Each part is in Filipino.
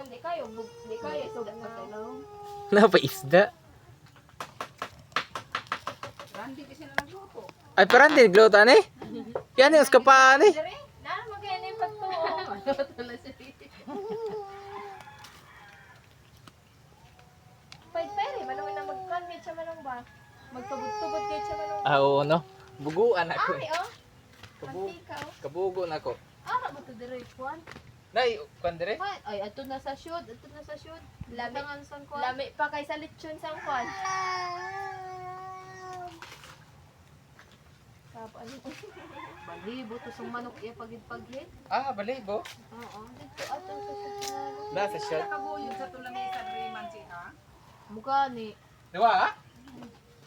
di kayo, sugat pa tayo. Napaisda. Randy kasi na nagluto. Ay, parang din, gluto ani? Yan yung uskapaan eh. Dire, na magkaya yung pagtuo. Pwede, manawin na mag-convert siya manong ba? Magtubod-tubod kayo siya manong ba? Ah, oo, no? Buguan ako. Ay, oh. Mantika, oh. Kabugo na ako. Ara ba to dire kuan? Nay, kwan dire? Ay, ato na sa shoot, ato na sa shoot. Lami. Tangan son kuan. Lami pa kay sa lechon sa kwan. Tapos ano? Balibo to sa manok iya pagid-pagid. Ah, balibo. Oo, dito ato sa shoot. Nasa shot. Nakabuyod sa tulamesa 3 months ha? Mukha ni. Diba?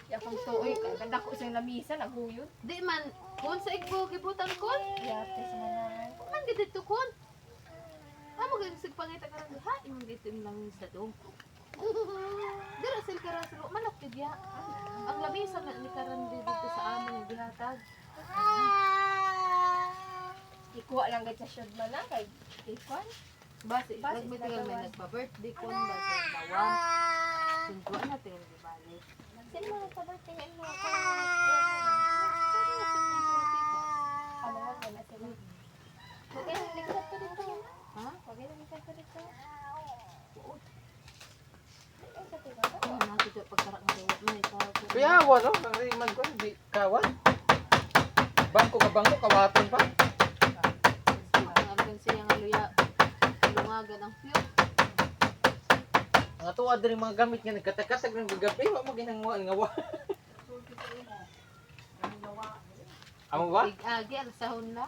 Ya kung tuoy kay ganda ko isang lamisa naguyod. Di man kun sa igbo gibutan kun. Yate sa manangan. Man gid dito kun. Amo gid sig pangita karon ha imong dito lang sa do. Dira sil karon sa manok gid ya. Ang labisa na ni karon dito sa amon gihatag. Ikuha lang gid sa shod man na kay ikwan. Base, Base nagmitigal sila may gawan. nagpa-birthday kun base tawag. Sunduan natin ang gibalik. Sino mo nagpa-birthday nga mo? Ano nga wala sila. Okay, likat ko dito. Ha? Okay, likat ko dito. Ay, sa tiba. Ano natin ito pagkarak ng gawa mo ikaw. Kuya, wala. Nangriman ko, hindi kawan. Bangko ka bangko, kawaton pa. Ang ampen siya nga luya. Lungagan ang fiyo. Mga tuwa din mga gamit nga nagkatakasag ng gagabi. Wa mo ginangwa ngawa. Amo ba? Tig-agi, alasahon lang.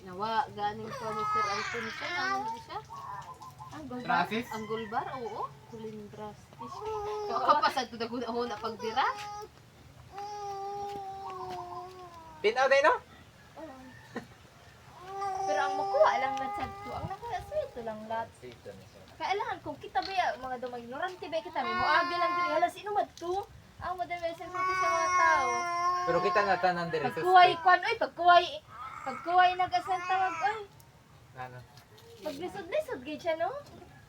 Nawa, ganing ko Mr. Alfonso. Ano siya? Ang gulba. Francis? Ang gulbar, oo. Kulindras. Kapasad ko na pagdira. Tinaw din, no? Pero ang makuha lang na sadto, ang nakuha sa ito lang lahat. Kailangan kung kita ba mga dumay ignorante ba kita may moabi lang diri hala sino madto? Ang mo dali sa mga tao. Pero kita na tanan dire sa Pagkuway kwan oy pagkuway nag-asal tawag oy. Ano? Maglisod-lisod gid siya no.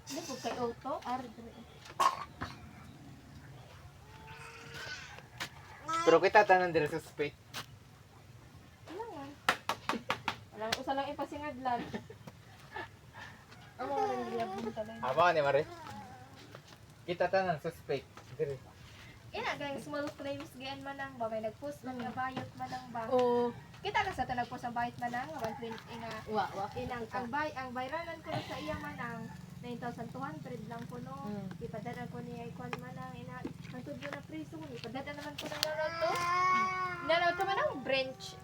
Di ko kay auto ar diri. Pero kita tanan dire sa spate. Kailangan. Wala usa lang ipasingadlan. Ang mga rin gilabon talaga. Aba ni Mare. Kita tanan sa spate. Dire. Ina gang small claims gaan man ang ba may nag-post man nga bayot man ang ba. Oo. Kita ka sa ta nag-post ang bayot man ang 120 nga Wa. inang ang bayranan ko sa iya man ang 9,200 lang ko no. Ipadala ko niya ikon man ang ina mantud na preso ni ipadala naman ko ng to. Nanaw to man ang branch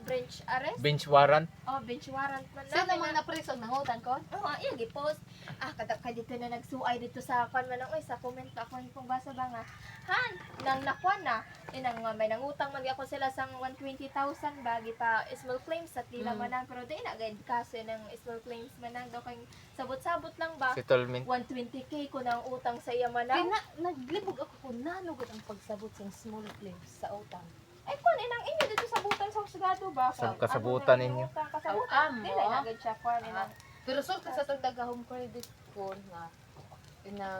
arrest. Bench warrant. Oh, bench warrant man na. Sino man na preso nangutan ko? Oo, iya gi-post. Kada ka dito na nagsuay dito sa kon man ang sa comment ako ni kung basa ba nga. Han, nang nakwan na. Inang may nangutang man ako sila sang 120,000 bagi pa small claims sa tila man ang pero di na gayud kasi ng small claims man ang daw kay sabot-sabot lang ba. Settlement. 120k ko nang utang sa iya man Kaya ang. naglibog ako kung nanugod ang pagsabot sa small claims sa utang. Ay kun inang inyo dito sabutan sa husgado ba? Sa Kung kasabutan ano na ninyo. utang, kasabutan. Amo. Dili na gayud siya kwan inang. Pero sul ka sa tagdaga home credit ko nga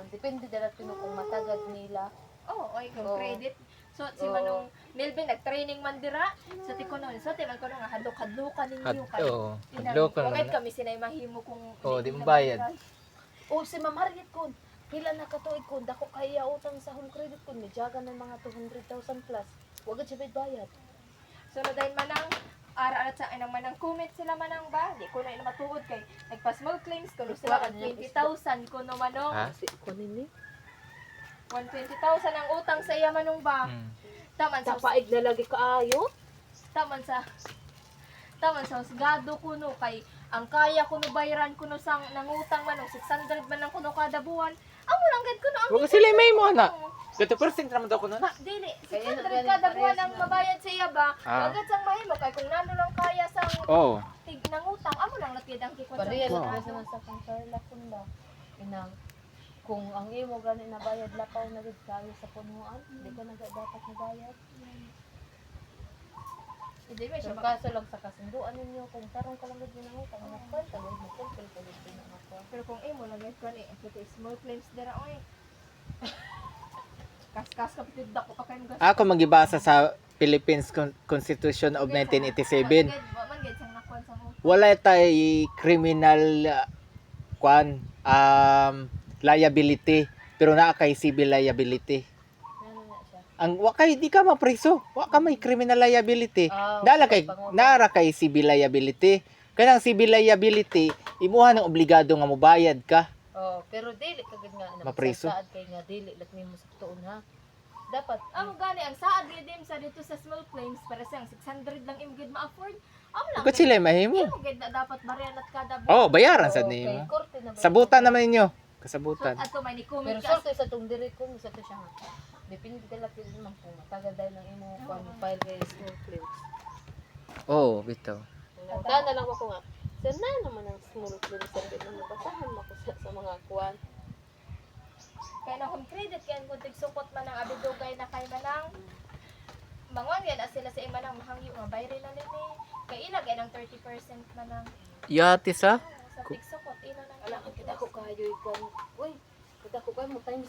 depende dala tuno kung matagad nila. Oh, oy kung Oo. credit. So si Oo. manong Melvin nag-training man dira. So ti ko no, so ti man ko no nga hadlok-hadlokan ninyo kay. Oo. Hadlok ka Bakit naman. kami sinay mahimo kung Oo, di mo bayad. O si Ma'am Harriet kun pila na katuig kun dako kaya utang sa home credit kun nijaga ng mga 200,000 plus. Wa gid siya bayad. So na dahil manang ara sa inang manang comment sila manang ba? Di ko na ina matuod kay nagpa-small claims ko sila Wa, kag ano, 20,000 ko no manong. Ha? Si kunin ni 120,000 ang utang sa iya manong ba? Hmm. Taman sa tapaig na lagi kaayo. taman sa husgado ko no kay ang kaya ko no bayaran ko no sang nangutang man og 600 man ang kuno kada buwan. Amo lang gid ko no ang Wag sila may mo na. 30% naman daw ko na. dili Kaya 600 galing kada parehas buwan ang na. mabayad sa iya ba? Ah. Agad sang mahimo kay kung nano lang kaya sang Oo. tig nangutang amo lang latid ang kikwan sa Pareha Wow. na sa sa Carla kun ba. Inang kung ang imo gani na bayad lapaw na gid kayo sa punuan, di ka na dapat na bayad. Hindi ba siya Yung kaso lang sa kasunduan ninyo, kung tarong ka lang din ng utang, nakwan, tawag mo kung pil-pil din ang nakwan. pero kung imo lang gid kan ito small claims dira oy. Kas kapitid ko pa kay mga. Ako magibasa sa Philippines Constitution of 1987. Man gid sang nakwan sang utang. Wala tay criminal kwan liability pero naa kay civil liability. Ano na siya? Ang wa kay di ka mapreso, wa ka may criminal liability. Ah, Dala kay pangutang. nara kay civil liability. Kanang civil liability imuha ng obligado nga mobayad ka. Oh, pero dili kagad nga na Mapriso? saad kay nga dili lat nimo sa tuon ha. Dapat Amo gani ang saad gid sa dito sa small claims para siyang 600 lang imo gid ma-afford. Amo lang. Kung sila mahimo. Imo gid na dapat bariyan at kada buwan. Oh, bayaran sa kay nimo. korte na ba? Sabutan naman ninyo. So, Kasabutan. ato may ni comment Pero ka. sorte sa tong diri ko sa to siya nga. Depende kala pil man kung matagal dahil ng imo kung file kay small claims. Oh, bitaw. Kana lang ako nga. Sir na naman ang small claims sa dito mabasahan mo ko sa mga kuan. Kaya na home credit kaya kung tigsukot man ang abidugay na kay manang mangon yan as sila sa imanang mahangyo nga bayre na nini. Kay ila kay ng 30% manang Yati sa sa tigsukot ila nang Ala, kita ko kayo ikon. Uy, kita ko kayo mo times